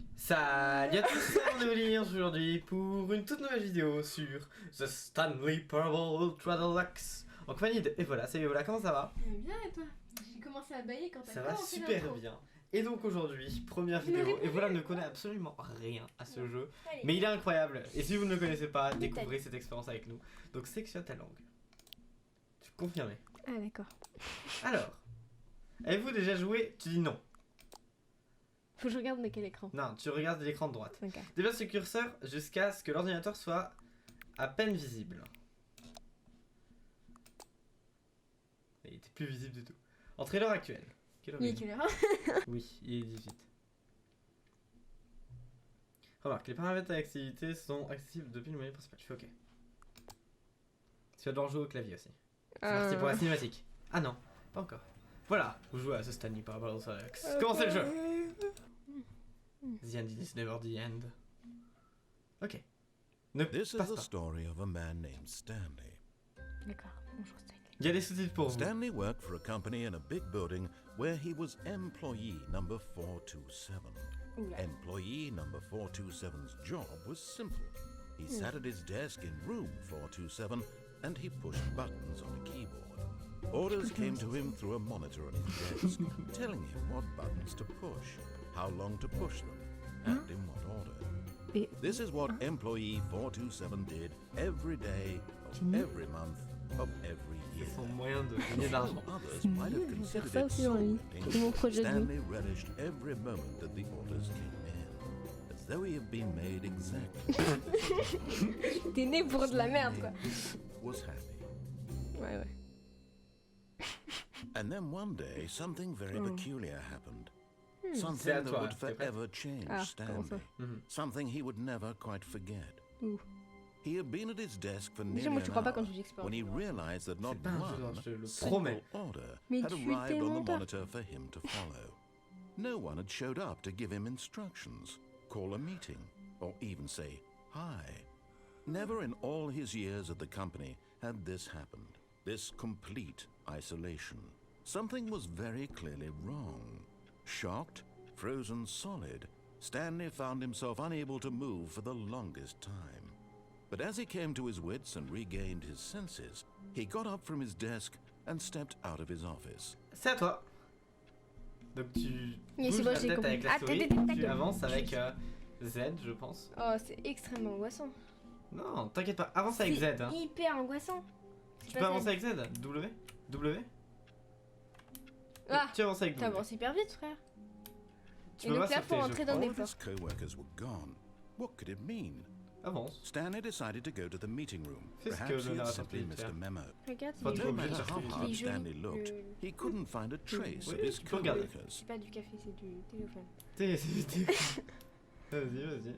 Salut à tous, on est Deluxe aujourd'hui pour une toute nouvelle vidéo sur The Stanley Parable Ultra Deluxe. En compagnie de Evola. Salut Evola, comment ça va? Bien et toi? J'ai commencé à bailler quand t'as Ça va commencé super l'intro. bien. Et donc aujourd'hui, première vidéo, Evola ne connaît absolument rien à ce jeu, Allez. mais il est incroyable. Et si vous ne le connaissez pas, découvrez cette expérience avec nous. Donc sélectionne ta langue. Tu confirmes? Ah d'accord. Alors, avez-vous déjà joué? Tu dis non. Faut que je regarde mais quel écran? Non, tu regardes l'écran de droite. Ok. Déplace le curseur jusqu'à ce que l'ordinateur soit à peine visible. Il était plus visible du tout. Entrée l'heure actuelle. Quelle heure Il est-il? est quelle heure? Oui, il est 18. Remarque, les paramètres d'activité sont accessibles depuis le menu principal. Je fais OK. Tu vas devoir jouer au clavier aussi. C'est parti pour la cinématique. Ah non, pas encore. Voilà, vous jouez à ce Stanley Parable Deluxe. Commencez le jeu. The end is never the end. Ok. Ne This is passe the pas. story of a man named Stanley. D'accord. Bonjour Stanley. Il y a des sous-titres pour vous. Stanley worked for a company in a big building where he was employee number 427. Oula. Employee number 427's job was simple. He sat at his desk in room 427 and he pushed buttons on a keyboard. Orders came to him through a monitor on his desk, telling him what buttons to push, how long to push them, and in what order. This is what employee 427 did every day of every month of every year. C'est son moyen de gagner de l'argent. Though others might have considered ça it aussi dans la vie. soul-winning, C'est mon projet de vie. Stanley relished every moment that the orders came in, as though he had been made exactly. T'es né pour de la merde quoi. Was happy. Ouais ouais. And then one day, something very peculiar happened. C'est Something à that toi, would t'es prête? forever change Ah, comment ça? Stanley. Something he would never quite forget. Ouh. He had been at his desk for Déjà, nearly moi, je an crois pas quand hour tu dis expert. when he realized that not C'est pas un jeu d'horreur, one je te le single promets. order Mais had tu es arrived on tellement the tard. monitor for him to follow. No one had showed up to give him instructions, call a meeting, or even say hi. Never in all his years at the company had this happened. This complete isolation. Something was very clearly wrong. Shocked, frozen solid, Stanley found himself unable to move for the longest time. But as he came to his wits and regained his senses, he got up from his desk and stepped out of his office. C'est à toi. Donc tu Mais bouges c'est bon, la j'ai tête compris. avec la Ah, souris, tac, tac, tac, tu tac. avances avec Z, je pense. Oh c'est extrêmement angoissant. Non, t'inquiète pas, avance avec Z. C'est Hein. hyper angoissant. Tu peux avancer avec Z. W. W. Ah. Tu avances avec W. T'avances hyper vite frère. Tu Et peux donc pas là faut sauter, je rentrer crois. dans All des of his portes. co-workers were gone. What could it mean? Avance. Stanley decided to go to the meeting room. Fais ce que Perhaps le he had narrateur simply te dit de missed a faire. memo. Regarde, Pas il est trop No obligé de matter chercher how vite. Il est hard joli, Stanley looked, le- he couldn't find a trace Oui, of his tu peux regarder. co-workers. C'est pas du café, c'est du téléphone. Vas-y, vas-y.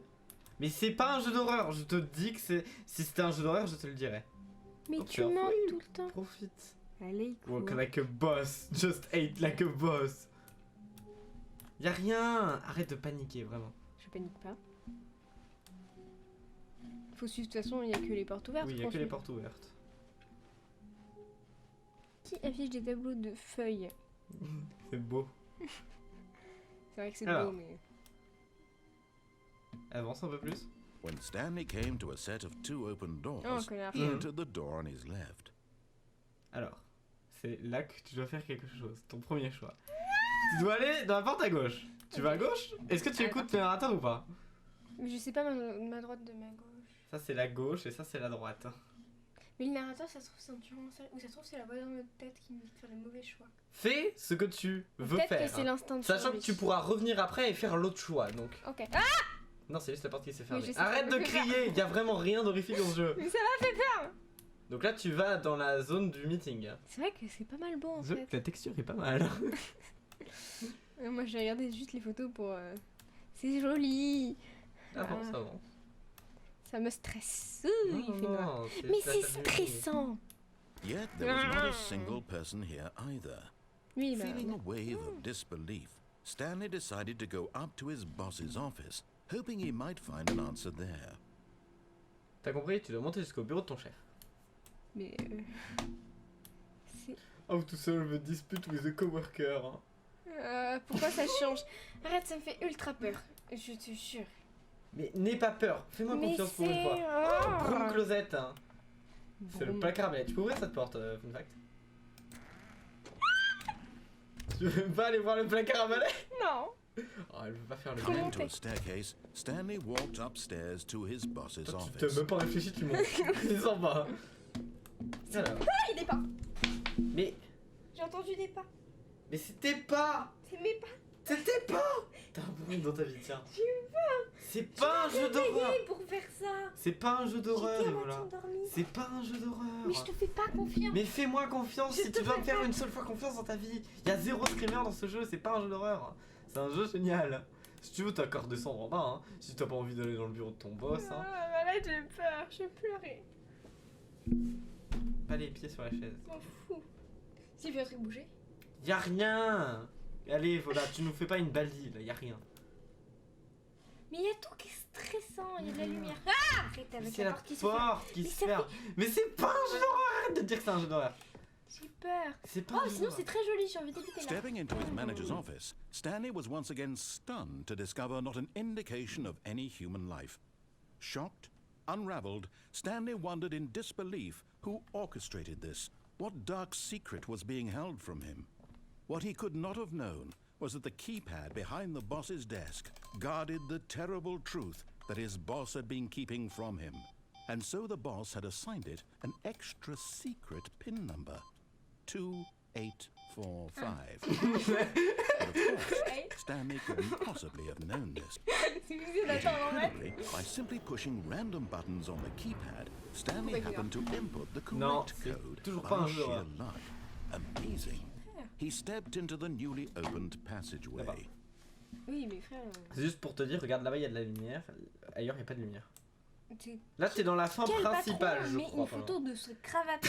Mais c'est pas un jeu d'horreur, je te dis que c'est. Si c'était un jeu d'horreur, je te le dirais. Mais Oh, tu putain. mens tout le temps. Profite. Allez, Walk cours. like a boss, just hate like a boss. Y'a rien, arrête de paniquer, vraiment. Je panique pas. Faut suivre, de toute façon, il y a que les portes ouvertes. Oui, y'a qu'on que les suit. portes ouvertes. Qui affiche des tableaux de feuilles? C'est beau. C'est vrai que c'est Alors. beau, mais. Avance un peu plus. When Stanley came to a set of two open doors, Oh, connard. he entered the door on his left. Alors, c'est là que tu dois faire quelque chose, ton premier choix. Tu dois aller dans la porte à gauche. Tu vas à gauche? Est-ce que tu écoutes le narrateur ou pas? Mais je sais pas ma droite de ma gauche. Ça c'est la gauche et ça c'est la droite. Mais le narrateur, ça se trouve, c'est un tueur en série. Ou ça se trouve, c'est la voix dans notre tête qui nous dit de faire les mauvais choix. Fais ce que tu veux Peut-être faire. que c'est l'instinct de Sachant que survie. tu pourras revenir après et faire l'autre choix, donc. Ok. Ah! Non, c'est juste la porte qui s'est Mais fermée. je sais Arrête pas, de me fais crier, y a vraiment rien d'horrifique dans ce jeu. Mais ça m'a fait peur! Donc là, tu vas dans la zone du meeting. C'est vrai que c'est pas mal beau en Désolé, fait. la texture est pas mal. Moi j'ai regardé juste les photos pour. C'est joli! Avance, avance. Ça me stresse. Ouh, il fait noir. Mais la c'est salle du meeting. stressant! Yet there was not a single person here either. Oui, bah. Feeling a wave of disbelief, Stanley decided to go up to his boss's office, hoping he might find an answer there. T'as compris? Tu dois monter jusqu'au bureau de ton chef. Mais. C'est. Oh, tout seul, je me dispute with a coworker. Pourquoi ça change? Arrête, ça me fait ultra peur. Je te jure. Mais n'aie pas peur, fais-moi Mais confiance pour une c'est- fois. Ah. Broom closet, hein. C'est le Broom. placard à balai. Tu peux ouvrir cette porte, fun fact. Tu veux pas aller voir le placard à balai? Non. Oh, elle veut pas faire le Comment bien. Into a staircase, Stanley walked upstairs to his boss's Toi, tu office. t'as même pas réfléchi, tu montes. C'est sympa. Alors. Ah, il est pas. Mais, J'ai entendu des pas. mais c'était pas. C'est mes pas. C'était pas. T'as un bruit dans ta vie, tiens. J'ai eu peur. C'est pas un jeu d'horreur. Payé pour faire ça. C'est pas un jeu d'horreur, J'étais à voilà. moitié endormie. C'est pas un jeu d'horreur. Mais je te fais pas confiance. Mais fais-moi confiance, Je si te tu dois fais me faire pas. une seule fois confiance dans ta vie. Il y a 0 screamer dans ce jeu, c'est pas un jeu d'horreur. C'est un jeu génial. Si tu veux, t'as qu'à redescendre en bas, hein. Si t'as pas envie d'aller dans le bureau de ton boss, hein. Ah, là, j'ai peur. Je vais pleurer. Pas les pieds sur la chaise. Je m'en fous. J'ai vu un truc bouger. Y a rien. Allez, voilà, tu nous fais pas une balie, là, y a rien. Mais il y a tout qui est stressant. Il y a de la lumière. Ah, arrête avec C'est la la porte qui se ferme. porte qui Mais se ça ferme. Mais c'est pas un jeu d'horreur. Arrête de dire que c'est un jeu d'horreur. J'ai peur. C'est pas Oh, un jeu sinon d'horreur. c'est très joli. J'ai envie d'écouter là. Stepping into his manager's office, Stanley was once again stunned to discover not an indication of any human life. Shocked, unraveled, Stanley wondered in disbelief who orchestrated this, what dark secret was being held from him. What he could not have known was that the keypad behind the boss's desk guarded the terrible truth that his boss had been keeping from him. And so the boss had assigned it an extra secret PIN number. 2845. But of course, Stanley couldn't possibly have known this. C'est bizarre d'attendre en fait. Presumably, by simply pushing random buttons on the keypad, Stanley D'accord. happened to input the Non, correct c'est code toujours pas un by jeu, sheer hein. luck. Amazing. He stepped into the newly opened passageway. Là-bas. Oui, mais frère. C'est juste pour te dire, regarde là-bas, il y a de la lumière. Ailleurs, il y a pas de lumière. C'est- Là, t'es dans la fin Quel principale, patron je met crois. une pas loin. photo de ce cravate.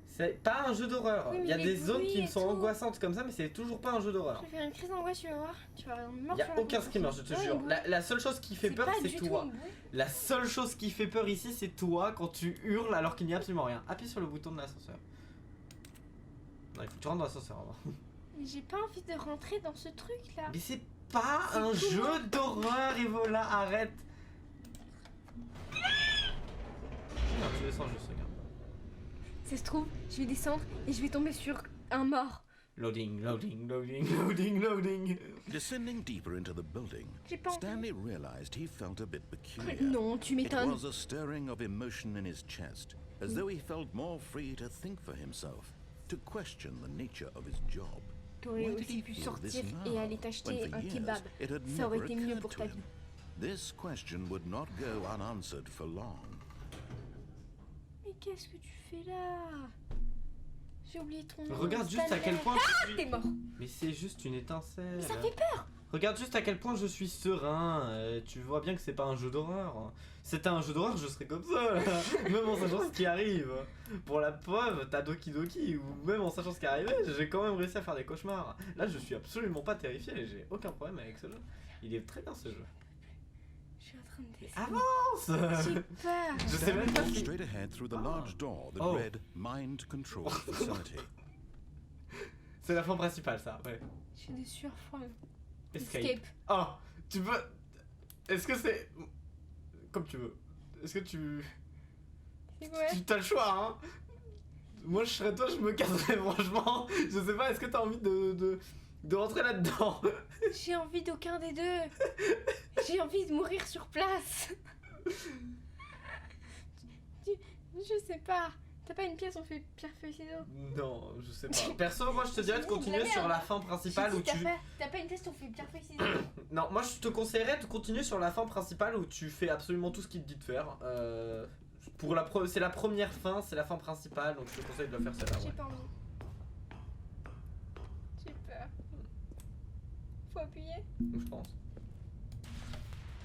C'est pas un jeu d'horreur. Oui, mais Il y a les des zones bruits qui et sont tout. angoissantes comme ça, mais c'est toujours pas un jeu Je d'horreur. vais faire une crise d'angoisse, tu vas voir. Tu vas mordre Il y sur a la aucun console. screamer, je te Ouais, jure. une La seule chose qui fait peur, pas c'est du tout toi. une bouée. La seule chose qui fait peur ici, c'est toi quand tu hurles alors qu'il n'y a absolument rien. Appuie sur le bouton de l'ascenseur. Non, il faut que tu rentres dans l'ascenseur avant. Mais j'ai pas envie de rentrer dans ce truc là. Mais c'est pas C'est un tout jeu moi. d'horreur, Evola, arrête. Non, tu descends juste, regarde. Ça se trouve, je vais descendre et je vais tomber sur un mort. Loading, loading, loading, loading, loading. Descending deeper into the building, J'ai pas envie. Stanley realized he felt a bit peculiar. Non, tu It m'étonnes. was a stirring of emotion in his chest, as though he felt more free to think for himself, to question the nature of his job. T'aurais Why did aussi he pu feel sortir this et now, aller when t'acheter for un years kebab. it had Ça aurait never été mieux occurred pour to ta him? vie. This question would not go unanswered for long. Mais qu'est-ce que tu fais là? J'ai oublié ton nom. Regarde juste à Stanley. quel point je suis... T'es mort. Mais c'est juste une étincelle. Mais ça fait peur. Regarde juste à quel point je suis serein. Tu vois bien que c'est pas un jeu d'horreur. Si c'était un jeu d'horreur, je serais comme ça. Là. Même en sachant ce qui arrive. Pour la preuve, t'as Doki Doki. Ou même en sachant ce qui arrivait, j'ai quand même réussi à faire des cauchemars. Là, je suis absolument pas terrifié. J'ai aucun problème avec ce jeu. Il est très bien ce jeu. Je suis en train de Mais descendre. avance. J'ai peur. Je sais Stanley même pas walked si... straight ahead through the large door that Oh. read Mind Control Facility. C'est la fin principale, ça. Ouais. J'ai des sueurs froides. Escape. Escape. Oh, tu peux... Est-ce que c'est... Comme tu veux. Est-ce que tu... C'est quoi? Tu t'as le choix, hein. Moi, je serais toi, je me casserais, franchement. Je sais pas, est-ce que t'as envie de rentrer là-dedans? J'ai envie d'aucun des deux. J'ai envie de mourir sur place. Je sais pas. T'as pas une pièce, on fait pierre feuille ciseaux? Non, je sais pas. Perso, moi, je te dirais de J'ai dit de continuer la sur merde. la fin principale J'ai où dit, tu... T'as pas une pièce, on fait pierre feuille ciseaux. Non, moi, je te conseillerais de continuer sur la fin principale où tu fais absolument tout ce qu'il te dit de faire. C'est la première fin, c'est la fin principale, donc je te conseille de le faire celle-là. J'ai Ouais. pas envie. J'ai peur. Faut appuyer. Je pense.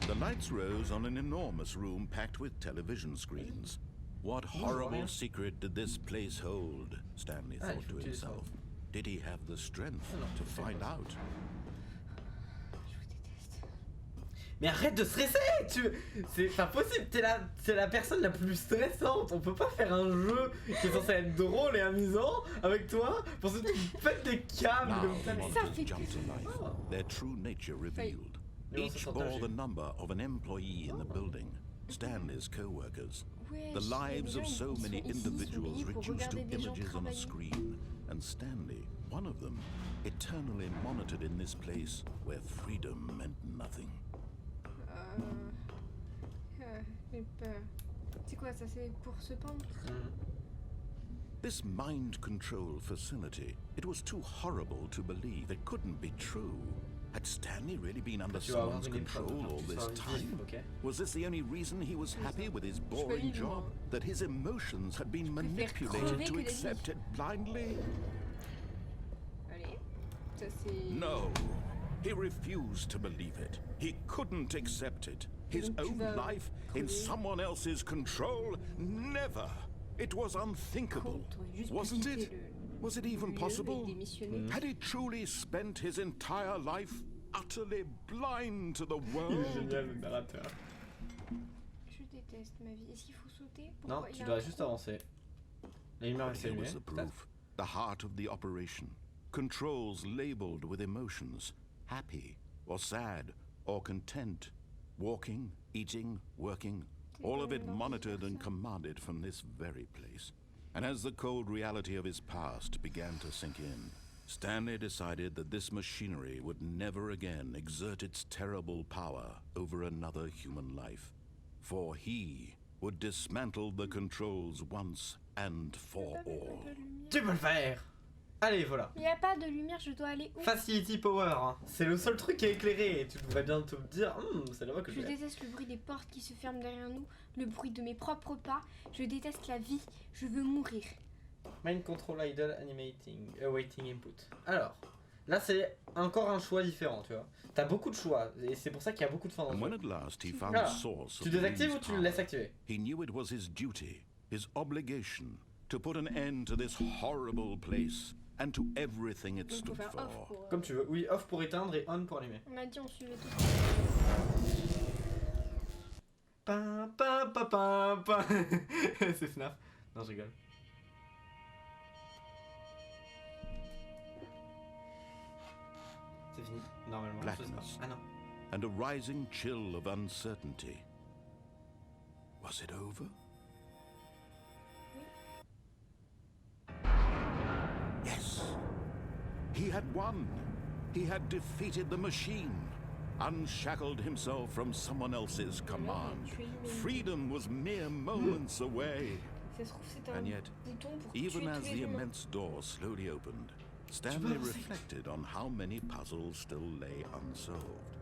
The lights rose on an enormous room packed with television screens. What horrible secret did this place hold? Stanley Ah, il thought faut to que tu himself. descendes. Did he have the strength Ah non, to c'est find pas ça. out? Je vous déteste. Mais arrête de stresser. C'est pas possible. C'est la personne la plus stressante. On peut pas faire un jeu qui est censé être drôle et amusant avec toi pour que tu pètes des câbles Now comme ça. the Ça monitors fait jumped to life, Oh. their true nature revealed. Mais on se Each sent bore âgé. the number of an employee in the building, Stanley's co-workers. Ouais, The il y a des lives gens, of so ils many sont ici, ils sont individuals payés pour reduced to regarder des gens images on a travailler. screen, and Stanley, one of them, eternally monitored in this place where freedom meant nothing. J'ai peur. C'est quoi ça? C'est pour se pendre? This mind control facility, it was too horrible to believe. It couldn't be true. Had Stanley really been under Tu vas avoir someone's une épreuve control pour all que tu this sois visible, time? ok? Was this the only reason he was happy with his boring vivre, job? moi. That his emotions had been préfère crever manipulated que to d'être accept it blindly? Allez, ça c'est... No. He refused to believe it. He couldn't accept it. His Donc tu own vas life in crever. someone else's control? Never. It was unthinkable. T'aurais juste Wasn't pu it? quitter Was it even le lieu et possible? démissionner. Had he truly spent his entire life utterly blind to the Il est world? génial le narrateur. Je déteste ma vie. Est-ce qu'il faut sauter? Non, Pourquoi il y tu a dois un juste trou? avancer. La lumière va Here s'allumer. was the proof, the heart of the operation. Controls labeled with emotions, happy or sad or content. Walking, eating, working, all of it monitored and commanded from this very place. And as the cold reality of his past began to sink in, Stanley decided that this machinery would never again exert its terrible power over another human life. For he would dismantle the controls once and for Ah, mais pas all. de lumière. Tu peux le faire. Allez, voilà. Il n'y a pas de lumière, je dois aller où? Facility Power, hein. C'est le seul truc qui est éclairé et tu devrais bien te dire, c'est là-bas que je Je vais. déteste le bruit des portes qui se ferment derrière nous, le bruit de mes propres pas, je déteste la vie, je veux mourir. Mind Control Idle Animating, Awaiting Input. Alors, là c'est encore un choix différent, tu vois. T'as beaucoup de choix et c'est pour ça qu'il y a beaucoup de fins dans And le when jeu. at last he found Voilà. the source Tu of the désactives ou wind's tu le power, laisses activer? he knew it was his duty, his obligation, to put an end to this horrible place and to everything it Donc faut stood faire off for. pour... Comme tu veux. Oui, off pour éteindre et on pour allumer. On m'a dit on suivait tout. Pa, pa, pa, pa, pa. C'est FNAF. Non, je rigole. C'est fini, normalement. je sais pas. Blackness. Ah non. And a rising chill of uncertainty. Was it over? Yes. He had won. He had defeated the machine, unshackled himself from someone else's command. Freedom was mere moments away. Ça se trouve c'est un And yet, bouton pour even tuer as tous the les humains. immense door slowly opened, Stanley reflected on how many puzzles still lay unsolved.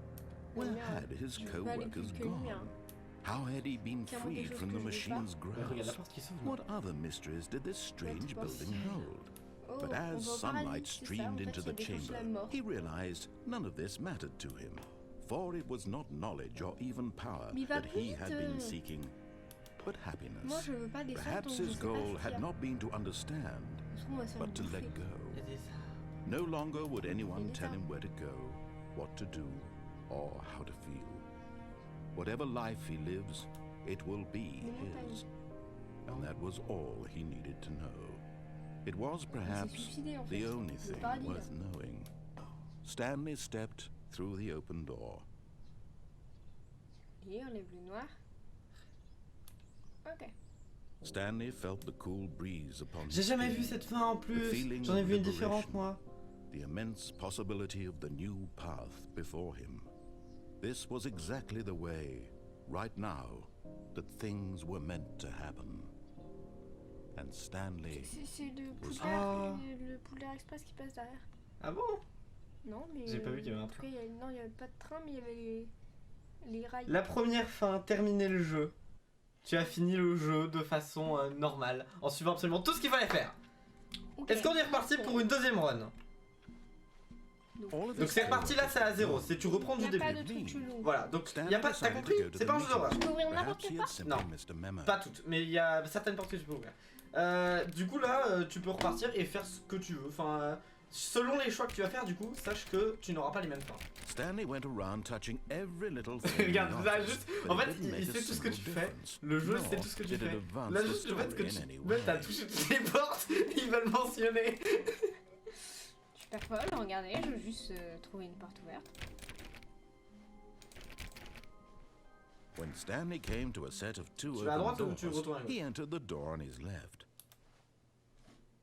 Where had his Je veux pas aller co-workers plus que lui, gone? hein. How had he been Qu'il y a vraiment des freed choses from que the je veux pas. machine's Ouais, regarde la grasp? porte qui s'ouvre. What other mysteries did this strange pas building si- hold? Oh, But on as va au sunlight paradis, c'est ça, streamed en fait, into il y a the des choses chamber, la mort. he realized none of this mattered to him, for it was not knowledge or even power Mais va that plus he had been vite. seeking, but Moi happiness. je veux pas descendre Perhaps donc je his sais pas goal ce had qu'il y a. not been to understand, Ça se trouve, on va se faire but to let bouffer. go. Il y a des arbres. No longer would anyone Des tell him arbres. where to go, what to do, or how to feel. Whatever life he lives, it will be Des montagnes. his. And that was all he needed to know. It was Il s'est perhaps suicidé en fait. the only Le thing paradis, là. worth knowing. Stanley stepped through the open door. Et on lève le noir. Ok. Stanley felt the cool breeze upon J'ai his jamais skin, vu cette fin en plus. feeling J'en ai of vu une liberation. différente moi. the immense possibility of the new path before him. This was exactly the way, right now, that things were meant to happen. And Stanley... C'est le was Poudlard, happy. le Poudlard Express qui passe derrière. Ah bon? Non, mais. J'ai pas vu qu'il y avait un En tout cas, non, il n'y avait pas de train, mais il y avait les rails. La première fin, terminer le jeu. Tu as fini le jeu de façon normale, en suivant absolument tout ce qu'il fallait faire. Ok. Est-ce qu'on est reparti pour une deuxième run? Donc c'est reparti là, c'est à zéro, c'est tu reprends Il du n'y a pas début. de truc chelou. Voilà, donc y a pas, t'as compris? C'est pas un jeu d'horreur. Je peux ouvrir n'importe Perhaps he quelle had porte. simply Non. missed a memo. Pas toutes, mais il y a certaines portes que tu peux ouvrir. Du coup là, tu peux repartir et faire ce que tu veux. Enfin, selon les choix que tu vas faire, du coup, sache que tu n'auras pas les mêmes fins. Stanley went around touching every little thing. Regarde, in the là office, juste, but en it fait, didn't il make a sait tout ce que tu single fais. difference. Le jeu Nor sait tout ce que tu did it fais. advance Là the juste, le fait que story tu in any ouais, t'as way. touché toutes les portes, ils veulent mentionner. Je suis pas folle, regardez, je veux juste trouver une porte ouverte. When Stanley came to a set of two Tu vas à droite open ou tu doors, retournes à gauche? he entered the door on his left.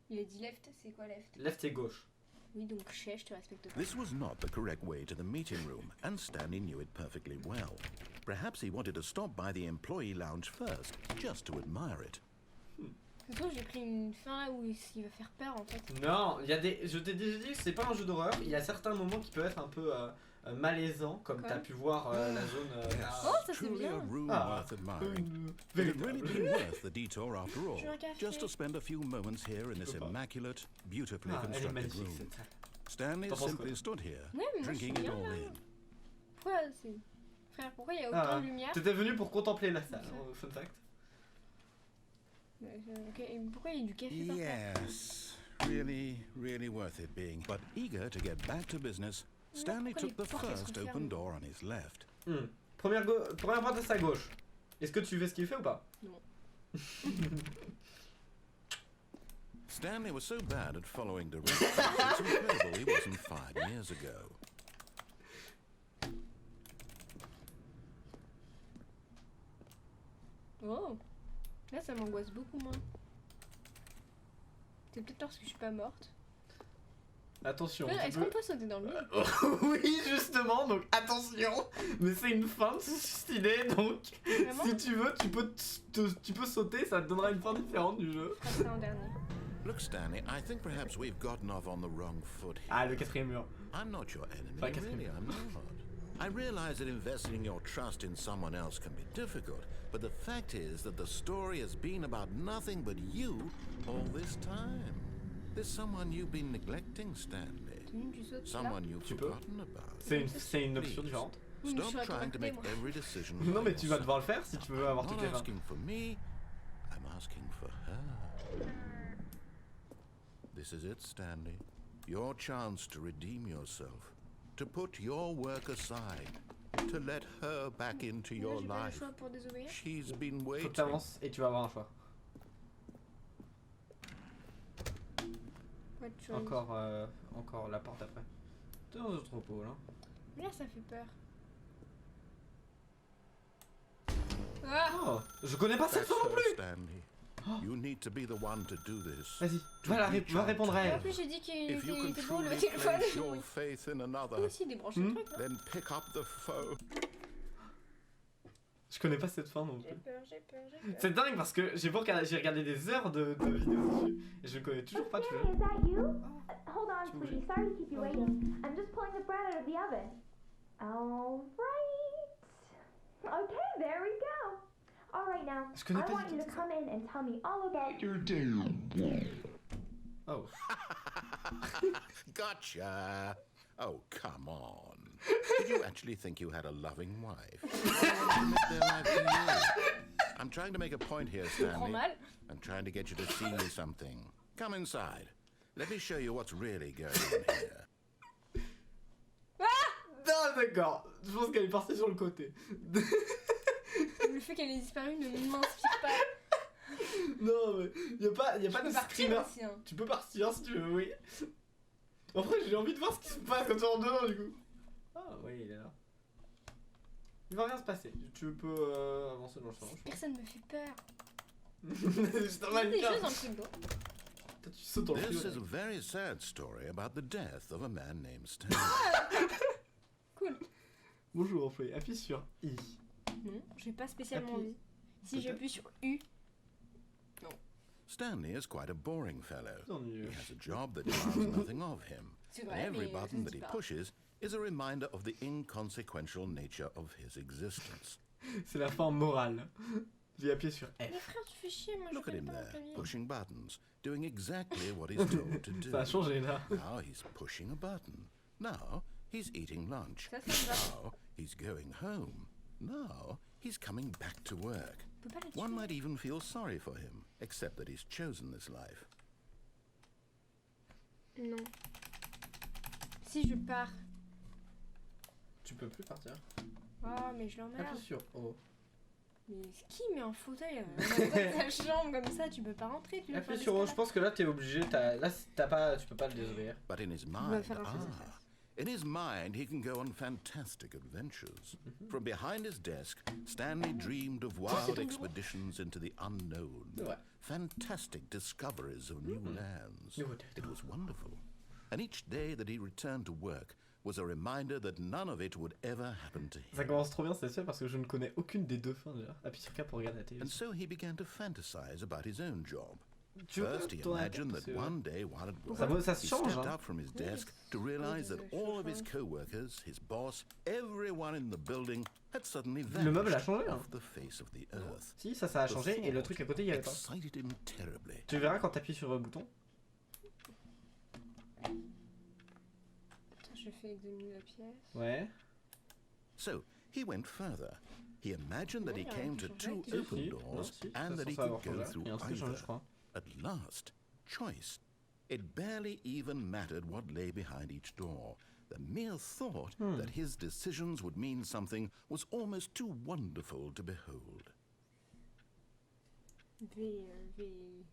Il a dit left, c'est quoi left? Left et gauche. Oui, donc chais, je te respecte pas. This was not the correct way to the meeting room, and Stanley knew it perfectly well. Perhaps he wanted to stop by the employee lounge first, just to admire it. De toute façon, j'ai pris une fin là où il va faire peur en fait. Non, il y a des. Je t'ai déjà dit que c'est pas un jeu d'horreur. Il y a certains moments qui peuvent être un peu malaisants, comme Quoi? t'as pu voir la zone. Oh, ça c'est Truly a bien. room Ah. worth admiring. It had Véritable. really been worth the detour after all, Je veux un café. just to spend a few moments here in this Peux pas. immaculate, beautifully Ah, elle est constructed magnifique room. cette salle. Stanley T'en penses simply quoi? stood here, Ouais, mais moi je suis drinking it bien all là. in. Pourquoi c'est. Frère, pourquoi il y a autant Ah, de lumière? t'étais venu pour contempler la salle, Ça. fun fact. Ok, et pourquoi il y a du café par terre? Yes, really worth it being. But eager to get back to business, Stanley pourquoi took the les portes, elles se first referment? open door on his left. Première porte à sa gauche. Est-ce que tu fais ce qu'il fait ou pas? Non. Stanley was so bad at following directions, it's incredible he wasn't 5 years ago. Oh, là ça m'angoisse beaucoup moins. C'est peut-être parce que je suis pas morte. Attention. Frère, tu est-ce peux- qu'on peut sauter dans le mur? Oui, justement, donc attention. Mais c'est une fin de se suicider, donc Vraiment? si tu veux, tu peux sauter, ça te donnera une fin différente du jeu. Je ferai ça en dernier. Look, Stanley, I think perhaps we've gotten off on the wrong foot here. Ah, le quatrième mur. I'm not your enemy, Like a really, I'm not. I realize that investing your trust in someone else can be difficult, but the fact is that the story has been about nothing but you all this time. There's someone you've been neglecting, Stanley. Tu sautes là? Someone you've Tu peux. forgotten about. C'est une option Please, différente. Oui, mais je suis Stop à ton trying to côté, make moi. every decision Non, by mais tu vas yourself. devoir le faire si tu veux avoir I'm toutes not les fins. asking for me, I'm asking for her. This is it, Stanley. Your chance to redeem yourself. To put your work aside. To let her back into Là, your j'ai pas le life. choix pour désobéir. She's been Faut que waiting. t'avances et tu vas avoir un choix. What choice? Encore la porte après. T'es dans un entrepôt là. Mais là ça fait peur. Ah! Oh, je connais pas cette That's fin non her, plus. Stanley. You need to be the one to do this. Vas-y, va répondre à Et en elle. plus j'ai dit qu'il If you can était beau le truly téléphone. place your faith in another, Toi aussi débranche le truc. Hein. then pick up the phone. Je connais pas cette fin non J'ai plus. peur, j'ai peur, j'ai peur. C'est dingue parce que j'ai regardé des heures de vidéos dessus et je connais toujours pas tout le Is that you? Hold on, Tu bouges. sweetie. Sorry to keep you waiting. I'm just pulling the bread out of the oven. All right. Okay, there we go. All right, now, Je connais I pas want du you tout to ça. come in and tell me all about your Oh. Gotcha. Oh, come on. Did you actually think you had a loving wife? Who wanted to make their life to you? I'm trying to make a point here, Je prends Stanley. mal. I'm trying to get you to see something. Come inside. Let me show you what's really going on here. Ah, d'accord. Je pense qu'elle est partie sur le côté. Le fait qu'elle ait disparu ne m'inspire pas. Non mais y a pas Je de peux partir streamer. aussi. Hein. Tu peux partir si tu veux, oui. Après j'ai envie de voir ce qui se passe quand tu rentres dedans du coup. Ah oui il est là. Il va rien se passer. Tu peux avancer dans le champ. Personne me fait peur. C'est un Il y a des mannequin. choses dans le frigo. Toi, tu sautes dans le This frigo. is a very sad story about the death of a man named Stanley. Cool. Bonjour employé, appuie sur I. Non, j'ai pas spécialement Appuie. envie. Si Peut-être. j'appuie sur U. Stanley is quite a boring fellow. C'est ennuyeux. He has a job that demands nothing of him. C'est And vrai, every mais button je that dis he pas. pushes is a reminder of the inconsequential nature of his existence. C'est la fin morale. J'ai appuyé sur Mais F. frère, tu fais chier, moi je Look at connais him pas mon there, clavier. pushing buttons, doing exactly what he's told to do. Ça a changé là. Now he's pushing a button. Now he's eating lunch. Ça, ça me va. Now he's going home. Now he's coming back to work. On peut pas les One tuer. might even feel sorry for him, except that he's chosen this life. Non. Si je pars. tu peux plus partir. Ah, mais je l'emmerde. Appuie sur O. Mais qui met un fauteuil dans ta chambre comme ça? Tu peux pas rentrer, tu veux Appuie faire sur O, je l'escalade. pense que là t'es obligé, tu peux pas le désobéir. But in his On va mind, faire un face-à-face. in his mind, he can go on fantastic adventures. From behind his desk, Stanley dreamed of wild expeditions into the unknown, Ouais. fantastic discoveries of new lands. Nouveau It territoire. was wonderful. And each day that he returned to work was a reminder that none of it would ever happen to Ça him. commence trop bien, c'est sûr, parce que je ne connais aucune des deux fins déjà. Appuie sur K pour regarder la télé. And so he began to fantasize about his own job. Tu veux First, he tourner la imagined tête, that parce que- one day while at work, Ça he change, stepped hein. up from his desk to realize that all of his co-workers, his boss, everyone in the building had suddenly Le meuble a vanished changé, hein. off the face of the earth. Si, ça a changé et le truc à côté il y avait pas. Excited him terribly. Tu verras quand t'appuies sur le bouton. Attends, je fais examiner la pièce. Ouais. So he went further. He imagined that he Ouais, came to ça two changeait. open Si, doors non, si, and ça that he censé avoir could go changé. through Il y a un truc qui a changé, je either. crois. At last, choice. It barely even mattered what lay behind each door. The mere thought that his decisions would mean something was almost too wonderful to behold. V.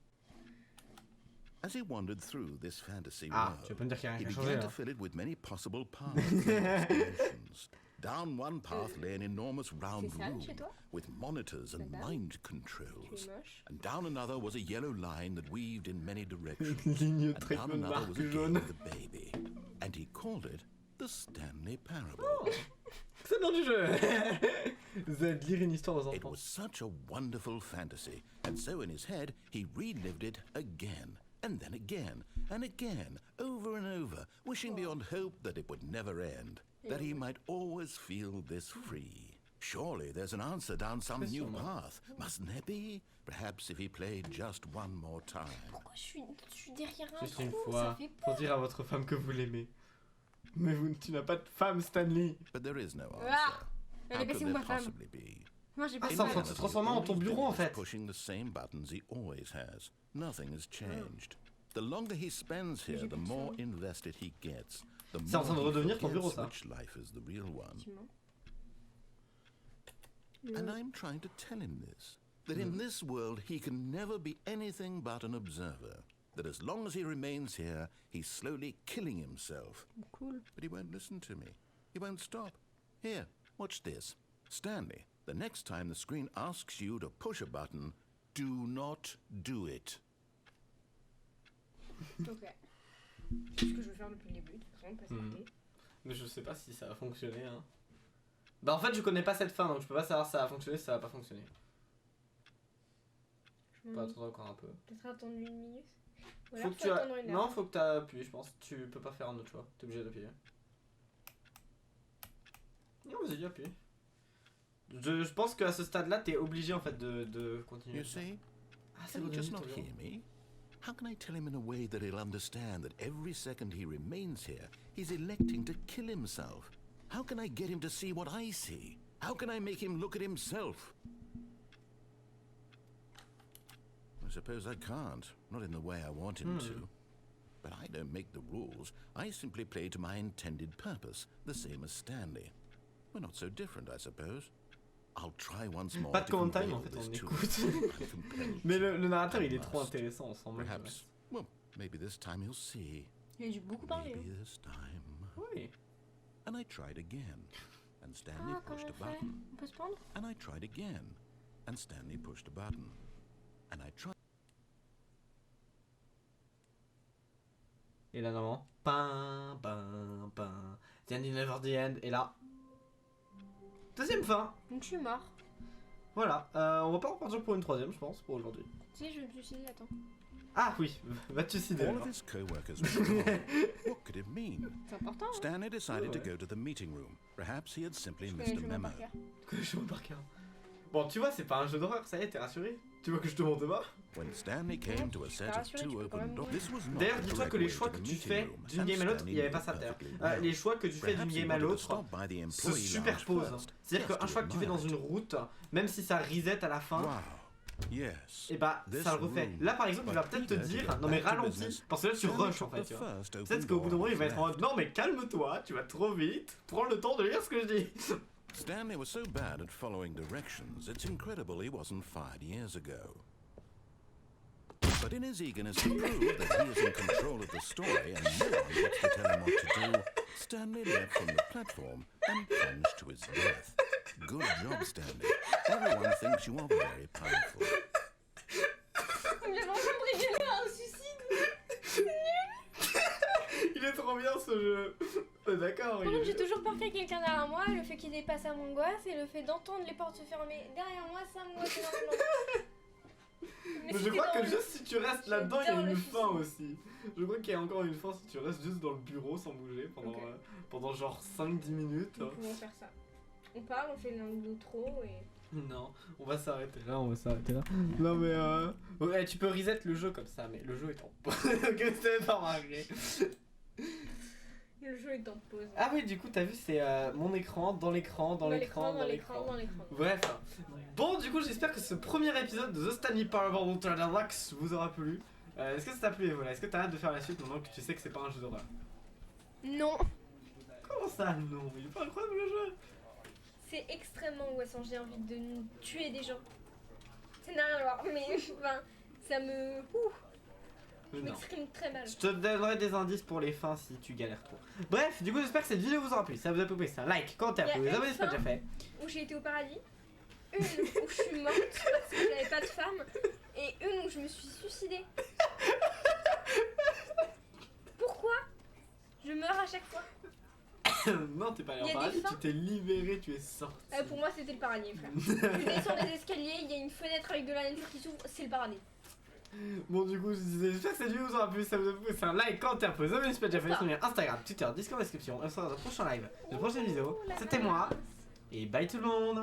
As he wandered through this fantasy Ah, tu peux me world, dire qu'il y a he rien qui a began changé to là. fill it with many possible paths and destinations. Down one path lay an enormous round C'est sale room chez toi? with monitors and Madame? mind Tu es controls. moche. And down another was a yellow line that weaved in many directions. Ligne And très down peu another marque was a game jaune. with a baby. And he called it the Stanley Parable. C'est le nom du jeu. Vous allez lire une histoire aux It enfants. was such a wonderful fantasy, and so in his head he relived it again, and then again, and again, over and over, wishing beyond hope that it would never end, that he might always feel this free. Surely there's an answer down some new path, mustn't there be? Perhaps if he played just one more time. Pourquoi je suis derrière un Juste une trou, fois, ça fait peur. pour dire à votre femme que vous l'aimez. Mais tu n'as pas de femme, Stanley. But there is no answer. Ah, elle How est could passée there ma femme. possibly be? Moi j'ai Ah, pas ça, de ça femme. se transforme en ton bureau en fait. Pushing the same buttons he always has. Nothing has changed. The longer he spends here, the more invested he gets. The C'est en train de more he redevenir ton bureau, forgets ça. which life is the real one. Effectivement. And I'm trying to tell him this. That in this world he can never be anything but an observer. That as long as he remains here, he's slowly killing himself. Cool. But he won't listen to me. He won't stop. Here, watch this. Stanley, the next time the screen asks you to push a button, do not do it. Ok. C'est ce que je veux faire depuis le début, de toute façon, pas s'arrêter. Mais je sais pas si ça va fonctionner. Hein. Bah en fait je connais pas cette fin donc je peux pas savoir si ça va fonctionner si ça va pas fonctionner. Je peux attendre encore un peu. Peut-être attendre une minute. Ou Faut alors que tu attendre une heure. Non, faut que t'appuies, je pense. Tu peux pas faire un autre choix. T'es obligé d'appuyer. Non, vas-y, appuie. Je pense qu'à ce stade-là, t'es obligé en fait de continuer. You see? Ah, c'est Can bon, he just devenu not ton bureau. hear me? How can I tell him in a way that he'll understand that every second he remains here, he's electing to kill himself? How can I get him to see what I see? How can I make him look at himself? I suppose I can't, not in the way I want him to. But I don't make the rules. I simply play to my intended purpose, the same as Stanley. We're not so different, I suppose. I'll try once more Pas de to comment time convey en all fait, this on to écoute. him. I'm compelled. Mais le narrateur il est I trop must. intéressant, on sent bien. Perhaps, well, maybe this time he'll see. Il a dû beaucoup parler. Maybe Hein. this time. Oui. And I tried again. And Stanley Ah, comment pushed a on fait? button. On peut se prendre? And I tried again. And Stanley pushed a button. And I tried. Et là normalement, pain. The end is never the end. Et là, deuxième fin. Donc je suis mort. Voilà, on va pas repartir pour une troisième, je pense, pour aujourd'hui. Si, je me suis suicidé, attends. Ah oui, va te suicider. All alors. of his co-workers were gone. What could it mean? C'est important, hein. Stanley decided to Ouais. go to the meeting room. Perhaps he had simply Je missed connais a le jeu memo. par cœur. Que je vois par cœur. Bon, tu vois, c'est pas un jeu d'horreur, ça y est, t'es rassuré. Tu vois que je te monte pas. When Stanley came to a set of rassuré, tu two peux quand open même doors, mourir. this was not D'ailleurs, the dis-toi correct que les way choix to que the tu meeting fais room, d'une and game à l'autre, Stanley il n'y avait knew pas it ça à terre. perfectly well. Les choix que tu fais d'une Perhaps he game à wanted to l'autre stop by the se employee lounge superposent. first, C'est-à-dire just qu'un to choix que tu fais dans admire une it. route, même si ça reset à la fin, Wow. Yes. Et bah ça le refait. Là par exemple il va peut-être te dire non mais ralentis parce que là tu rushes en fait tu vois. Peut-être qu'au bout d'un moment il va être en mode non mais calme-toi, tu vas trop vite, prends le temps de lire ce que je dis. Stanley was so bad at following directions, it's incredible he wasn't fired years ago. But in his eagerness to prove that he is in control of the story and no one gets to tell him what to do, Stanley leapt from the platform and plunged to his death. Good job, Stanley. Everyone thinks you are very powerful. On vient d'entendre rigoler à un suicide. Il est trop bien ce jeu. D'accord. Par contre, j'ai toujours peur qu'il y ait quelqu'un derrière moi. Le fait qu'il dépasse à mon gosse et le fait d'entendre les portes se fermer derrière moi, ça m'angoisse énormément. Mais je crois que juste si tu restes là-dedans, il y a une fin aussi. Je crois qu'il y a encore une fin si tu restes juste dans le bureau sans bouger pendant genre 5-10 minutes. Nous pouvons faire ça. On parle, on fait l'outro et... Non, on va s'arrêter là, Non mais ouais, tu peux reset le jeu comme ça, mais le jeu est en pause. Que c'est pas marqué. Le jeu est en pause. Ah oui, du coup, t'as vu, c'est mon écran, dans l'écran. Bref. Bon, du coup, j'espère que ce premier épisode de The Stanley Parable Deluxe vous aura plu. Est-ce que ça t'a plu, Evola? Est-ce que t'as hâte de faire la suite maintenant que tu sais que c'est pas un jeu d'horreur? Non. Comment ça, non? Il est pas incroyable le jeu? C'est extrêmement angoissant, j'ai envie de tuer des gens. Ça n'a rien à voir, mais enfin, ça me... Je m'exprime très mal. Je te donnerai des indices pour les fins si tu galères trop. Bref, du coup, j'espère que cette vidéo vous aura plu. Si ça vous a plu, c'est un like, commentaire, vous vous abonnez si c'est pas déjà fait. Où j'ai été au paradis, une où je suis morte parce que j'avais pas de femme, et une où je me suis suicidée. Pourquoi je meurs à chaque fois? Non, t'es pas allé en paradis, tu t'es libéré, tu es sorti. Pour moi, c'était le paradis, frère. Je descends des escaliers, il y a une fenêtre avec de la nature qui s'ouvre, c'est le paradis. Bon, du coup, j'espère que cette vidéo vous aura plu. Si ça vous a plu, c'est un like, commentaire, vous abonnez si pas déjà fait. Sur Instagram, Twitter, Discord, description. Et on se retrouve dans le prochain live, de la prochaine vidéo. C'était moi, et bye tout le monde.